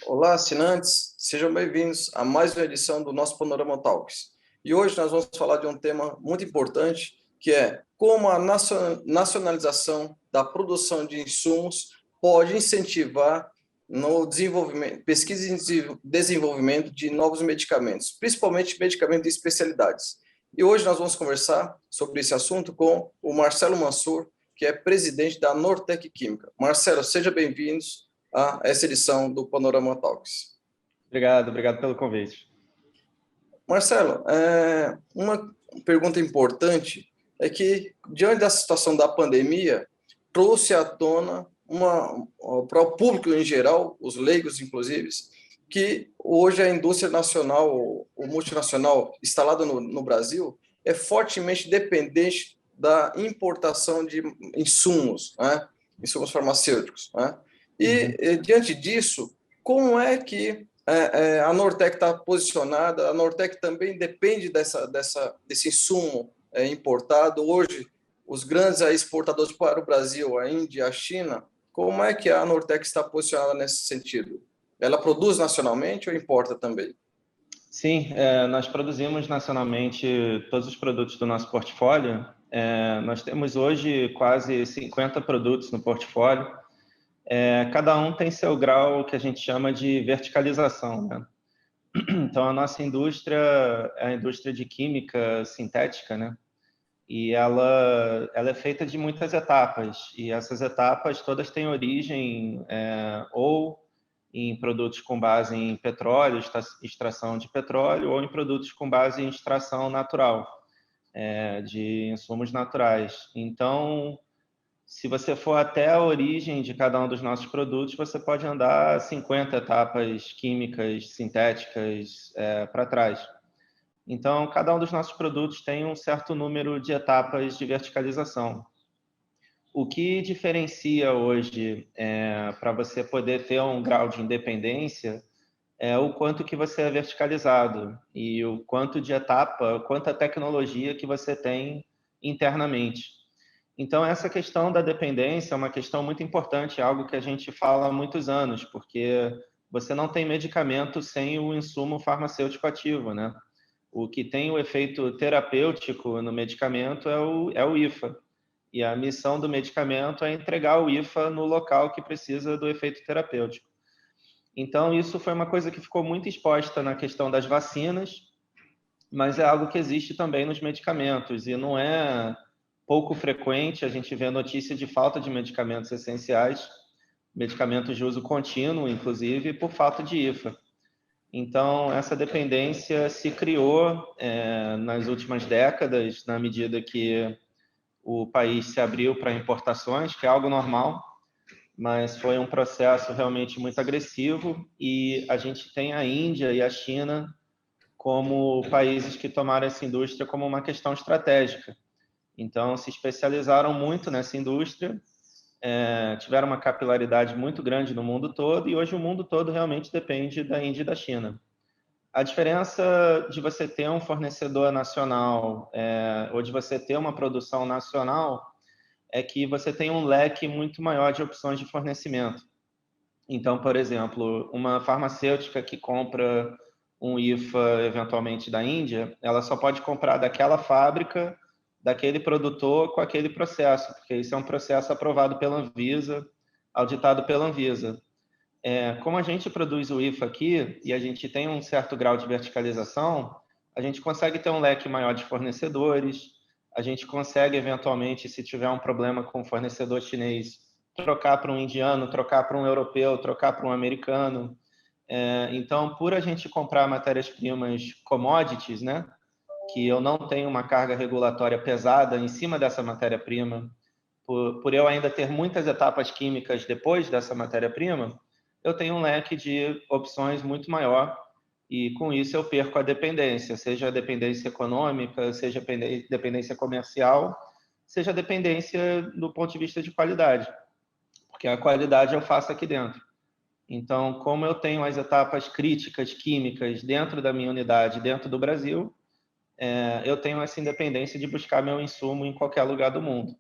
Olá, assinantes, sejam bem-vindos a mais uma edição do nosso Panorama Talks. E hoje nós vamos falar de um tema muito importante, que é como a nacionalização da produção de insumos pode incentivar no desenvolvimento, pesquisa e desenvolvimento de novos medicamentos, principalmente medicamentos de especialidades. E hoje nós vamos conversar sobre esse assunto com o Marcelo Mansur, que é presidente da Nortec Química. Marcelo, seja bem-vindo a essa edição do Panorama Talks. Obrigado pelo convite. Marcelo, uma pergunta importante é que, diante da situação da pandemia, trouxe à tona, para o público em geral, os leigos inclusive, que hoje a indústria nacional, o multinacional instalado no Brasil, é fortemente dependente da importação de insumos, né? Insumos farmacêuticos, né? E, diante disso, como é que a Nortec está posicionada? A Nortec também depende desse insumo importado. Hoje, os grandes exportadores para o Brasil, a Índia, a China, como é que a Nortec está posicionada nesse sentido? Ela produz nacionalmente ou importa também? Sim, nós produzimos nacionalmente todos os produtos do nosso portfólio. Nós temos hoje quase 50 produtos no portfólio. Cada um tem seu grau que a gente chama de verticalização, né? Então, a nossa indústria é a indústria de química sintética, né? E ela é feita de muitas etapas. E essas etapas todas têm origem ou em produtos com base em petróleo, extração de petróleo, ou em produtos com base em extração natural, de insumos naturais. Então, se você for até a origem de cada um dos nossos produtos, você pode andar 50 etapas químicas, sintéticas para trás. Então, cada um dos nossos produtos tem um certo número de etapas de verticalização. O que diferencia hoje para você poder ter um grau de independência é o quanto que você é verticalizado e o quanto de etapa, quanta tecnologia que você tem internamente. Então, essa questão da dependência é uma questão muito importante, algo que a gente fala há muitos anos, porque você não tem medicamento sem o insumo farmacêutico ativo, né? O que tem o efeito terapêutico no medicamento é o IFA. E a missão do medicamento é entregar o IFA no local que precisa do efeito terapêutico. Então, isso foi uma coisa que ficou muito exposta na questão das vacinas, mas é algo que existe também nos medicamentos, e não é pouco frequente a gente ver notícia de falta de medicamentos essenciais, medicamentos de uso contínuo, inclusive, por falta de IFA. Então, essa dependência se criou nas últimas décadas, na medida que o país se abriu para importações, que é algo normal, mas foi um processo realmente muito agressivo, e a gente tem a Índia e a China como países que tomaram essa indústria como uma questão estratégica. Então, se especializaram muito nessa indústria, tiveram uma capilaridade muito grande no mundo todo, e hoje o mundo todo realmente depende da Índia e da China. A diferença de você ter um fornecedor nacional ou de você ter uma produção nacional é que você tem um leque muito maior de opções de fornecimento. Então, por exemplo, uma farmacêutica que compra um IFA eventualmente da Índia, ela só pode comprar daquela fábrica, daquele produtor com aquele processo, porque isso é um processo aprovado pela Anvisa, auditado pela Anvisa. Como a gente produz o IFA aqui e a gente tem um certo grau de verticalização, a gente consegue ter um leque maior de fornecedores, a gente consegue, eventualmente, se tiver um problema com o fornecedor chinês, trocar para um indiano, trocar para um europeu, trocar para um americano. Então, por a gente comprar matérias-primas commodities, né, que eu não tenho uma carga regulatória pesada em cima dessa matéria-prima, por eu ainda ter muitas etapas químicas depois dessa matéria-prima, eu tenho um leque de opções muito maior, e com isso eu perco a dependência, seja a dependência econômica, seja a dependência comercial, seja a dependência do ponto de vista de qualidade, porque a qualidade eu faço aqui dentro. Então, como eu tenho as etapas críticas químicas dentro da minha unidade, dentro do Brasil, eu tenho essa independência de buscar meu insumo em qualquer lugar do mundo,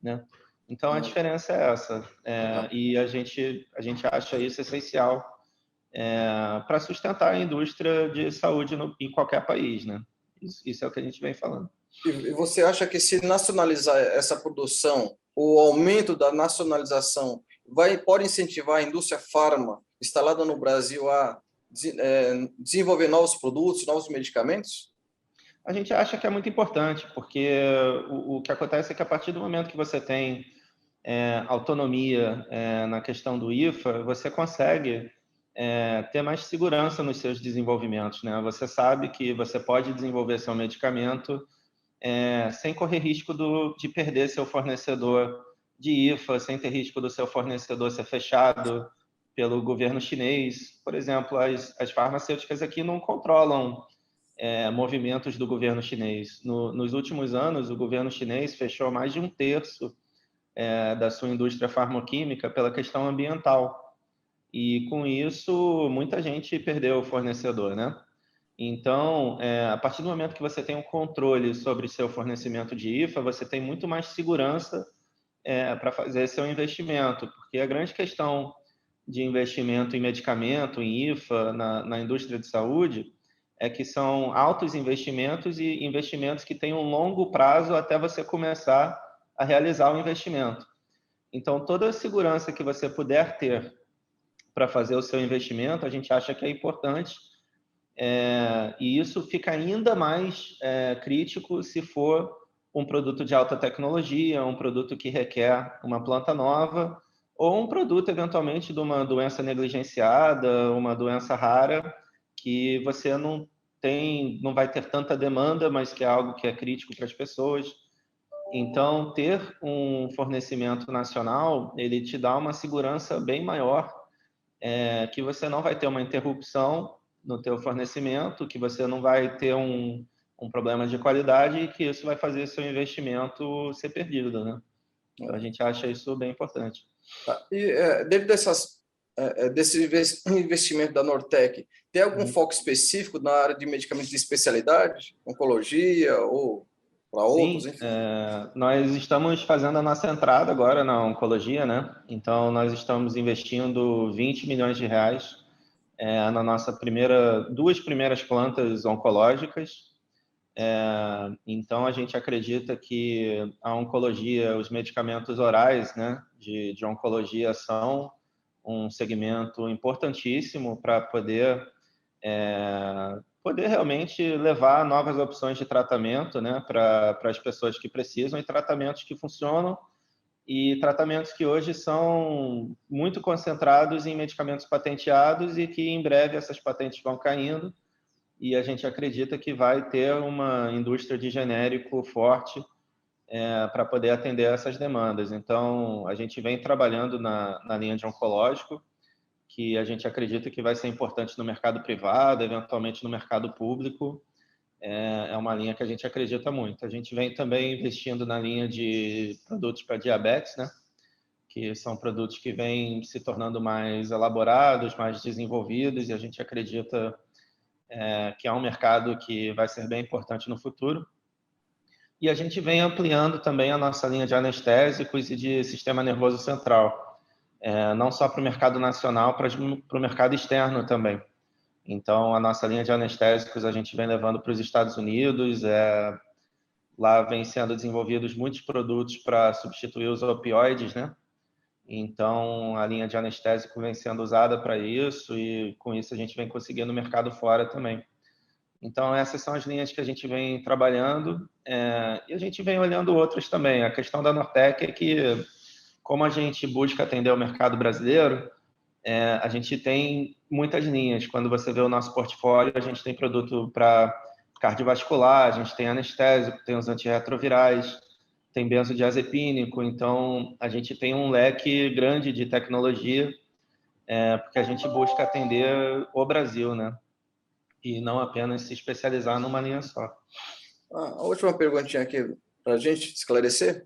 né? Então, a diferença é essa. E a gente acha isso essencial para sustentar a indústria de saúde em qualquer país, né? Isso é o que a gente vem falando. E você acha que se nacionalizar essa produção, o aumento da nacionalização pode incentivar a indústria farma instalada no Brasil a desenvolver novos produtos, novos medicamentos? A gente acha que é muito importante, porque o que acontece é que a partir do momento que você tem autonomia na questão do IFA, você consegue ter mais segurança nos seus desenvolvimentos, né? Você sabe que você pode desenvolver seu medicamento sem correr risco de perder seu fornecedor de IFA, sem ter risco do seu fornecedor ser fechado pelo governo chinês. Por exemplo, as farmacêuticas aqui não controlam movimentos do governo chinês. Nos últimos anos, o governo chinês fechou mais de 1/3 da sua indústria farmacêutica pela questão ambiental. E, com isso, muita gente perdeu o fornecedor, né? Então, a partir do momento que você tem um controle sobre seu fornecimento de IFA, você tem muito mais segurança para fazer seu investimento, porque a grande questão de investimento em medicamento, em IFA, na indústria de saúde, é que são altos investimentos e investimentos que têm um longo prazo até você começar a realizar o investimento. Então, toda a segurança que você puder ter para fazer o seu investimento, a gente acha que é importante, e isso fica ainda mais crítico se for um produto de alta tecnologia, um produto que requer uma planta nova, ou um produto, eventualmente, de uma doença negligenciada, uma doença rara, que você não vai ter tanta demanda, mas que é algo que é crítico para as pessoas. Então, ter um fornecimento nacional, ele te dá uma segurança bem maior, que você não vai ter uma interrupção no teu fornecimento, que você não vai ter um problema de qualidade e que isso vai fazer seu investimento ser perdido, né? Então, a gente acha isso bem importante. E dentro desse investimento da Nortec, tem algum foco específico na área de medicamentos de especialidade, oncologia ou para outros? Sim, nós estamos fazendo a nossa entrada agora na oncologia, né? Então, nós estamos investindo 20 milhões de reais na nossa duas primeiras plantas oncológicas. Então, a gente acredita que a oncologia, os medicamentos orais, né, de oncologia são um segmento importantíssimo para poder realmente levar novas opções de tratamento, né, para as pessoas que precisam, e tratamentos que funcionam, e tratamentos que hoje são muito concentrados em medicamentos patenteados e que em breve essas patentes vão caindo, e a gente acredita que vai ter uma indústria de genérico forte para poder atender essas demandas. Então, a gente vem trabalhando na linha de oncológico, que a gente acredita que vai ser importante no mercado privado, eventualmente no mercado público. É uma linha que a gente acredita muito. A gente vem também investindo na linha de produtos para diabetes, né? Que são produtos que vêm se tornando mais elaborados, mais desenvolvidos, e a gente acredita que é um mercado que vai ser bem importante no futuro. E a gente vem ampliando também a nossa linha de anestésicos e de sistema nervoso central, não só para o mercado nacional, para o mercado externo também. Então, a nossa linha de anestésicos a gente vem levando para os Estados Unidos, lá vem sendo desenvolvidos muitos produtos para substituir os opioides, né? Então, a linha de anestésico vem sendo usada para isso, e com isso a gente vem conseguindo mercado fora também. Então, essas são as linhas que a gente vem trabalhando, e a gente vem olhando outras também. A questão da Nortec é que, como a gente busca atender o mercado brasileiro, a gente tem muitas linhas. Quando você vê o nosso portfólio, a gente tem produto para cardiovascular, a gente tem anestésico, tem os antirretrovirais, tem benzodiazepínico. Então, a gente tem um leque grande de tecnologia, porque a gente busca atender o Brasil, né? E não apenas se especializar numa linha só. A última perguntinha aqui para a gente esclarecer.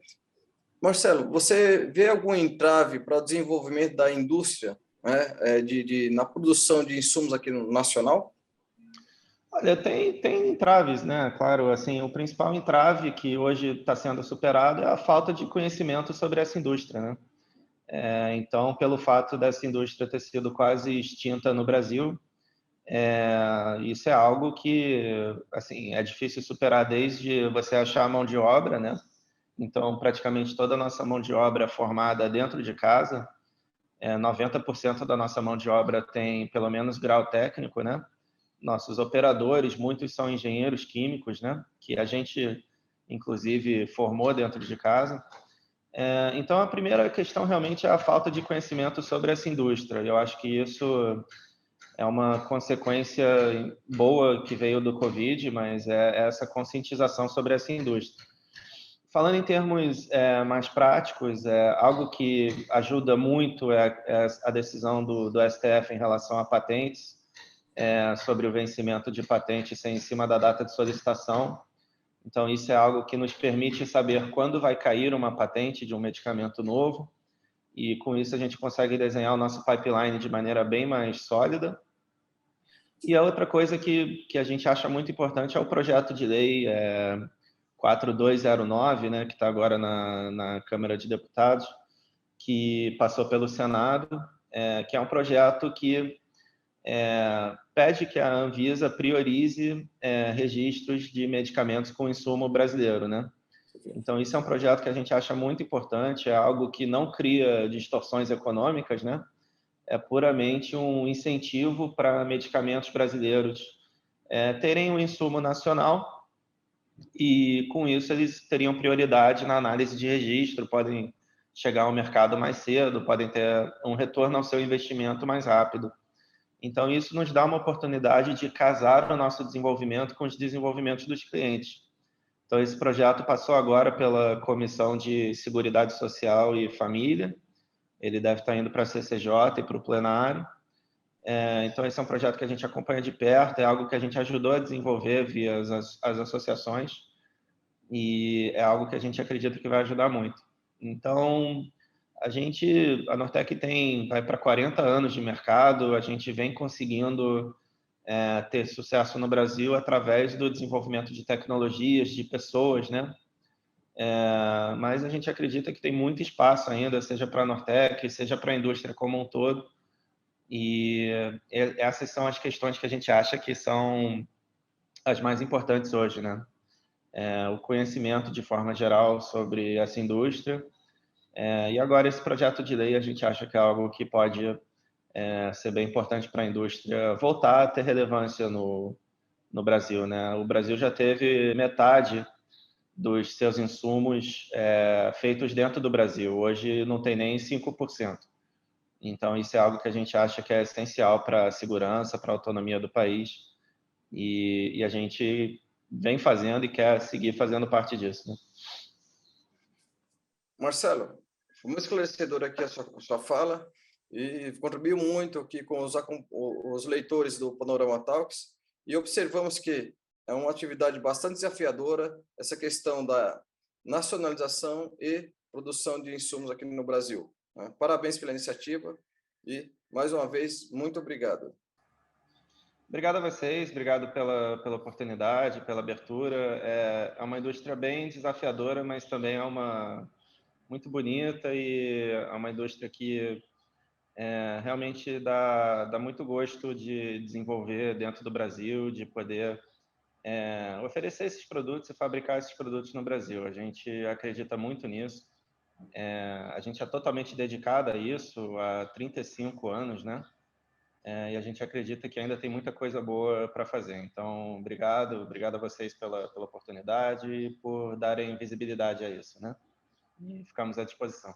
Marcelo, você vê algum entrave para o desenvolvimento da indústria, né, na produção de insumos aqui no nacional? Olha, tem entraves, né? Claro, assim, o principal entrave que hoje está sendo superado é a falta de conhecimento sobre essa indústria, né? Então, pelo fato dessa indústria ter sido quase extinta no Brasil, isso é algo que, assim, é difícil superar desde você achar a mão de obra, né? Então, praticamente toda a nossa mão de obra é formada dentro de casa. 90% da nossa mão de obra tem pelo menos grau técnico, né? Nossos operadores, muitos são engenheiros químicos, né? Que a gente, inclusive, formou dentro de casa. Então, a primeira questão realmente é a falta de conhecimento sobre essa indústria. Eu acho que isso é uma consequência boa que veio do Covid, mas é essa conscientização sobre essa indústria. Falando em termos mais práticos, algo que ajuda muito é a decisão do STF em relação a patentes, sobre o vencimento de patentes em cima da data de solicitação. Então, isso é algo que nos permite saber quando vai cair uma patente de um medicamento novo, e com isso a gente consegue desenhar o nosso pipeline de maneira bem mais sólida. E a outra coisa que a gente acha muito importante é o projeto de lei 4209, né, que está agora na Câmara de Deputados, que passou pelo Senado, que é um projeto que pede que a Anvisa priorize registros de medicamentos com insumo brasileiro, né? Então, isso é um projeto que a gente acha muito importante, é algo que não cria distorções econômicas, né? É puramente um incentivo para medicamentos brasileiros terem um insumo nacional e, com isso, eles teriam prioridade na análise de registro, podem chegar ao mercado mais cedo, podem ter um retorno ao seu investimento mais rápido. Então, isso nos dá uma oportunidade de casar o nosso desenvolvimento com os desenvolvimentos dos clientes. Então, esse projeto passou agora pela Comissão de Seguridade Social e Família, ele deve estar indo para a CCJ e para o plenário. Então, esse é um projeto que a gente acompanha de perto, é algo que a gente ajudou a desenvolver via as associações, e é algo que a gente acredita que vai ajudar muito. Então, a Nortec vai para 40 anos de mercado, a gente vem conseguindo ter sucesso no Brasil através do desenvolvimento de tecnologias, de pessoas, né? Mas a gente acredita que tem muito espaço ainda, seja para a Nortec, seja para a indústria como um todo, e essas são as questões que a gente acha que são as mais importantes hoje, né? O conhecimento de forma geral sobre essa indústria, e agora esse projeto de lei a gente acha que é algo que pode ser bem importante para a indústria voltar a ter relevância no Brasil, né? O Brasil já teve metade dos seus insumos feitos dentro do Brasil. Hoje não tem nem 5%. Então, isso é algo que a gente acha que é essencial para a segurança, para a autonomia do país. E a gente vem fazendo e quer seguir fazendo parte disso, né? Marcelo, foi muito esclarecedor aqui a sua fala e contribuiu muito aqui com os leitores do Panorama Talks, e observamos que é uma atividade bastante desafiadora essa questão da nacionalização e produção de insumos aqui no Brasil, né? Parabéns pela iniciativa e, mais uma vez, muito obrigado. Obrigado a vocês, obrigado pela oportunidade, pela abertura. É uma indústria bem desafiadora, mas também é uma muito bonita, e é uma indústria que realmente dá muito gosto de desenvolver dentro do Brasil, de poder oferecer esses produtos e fabricar esses produtos no Brasil. A gente acredita muito nisso. A gente é totalmente dedicado a isso há 35 anos, né? E a gente acredita que ainda tem muita coisa boa para fazer. Então, obrigado a vocês pela oportunidade e por darem visibilidade a isso, né? E ficamos à disposição.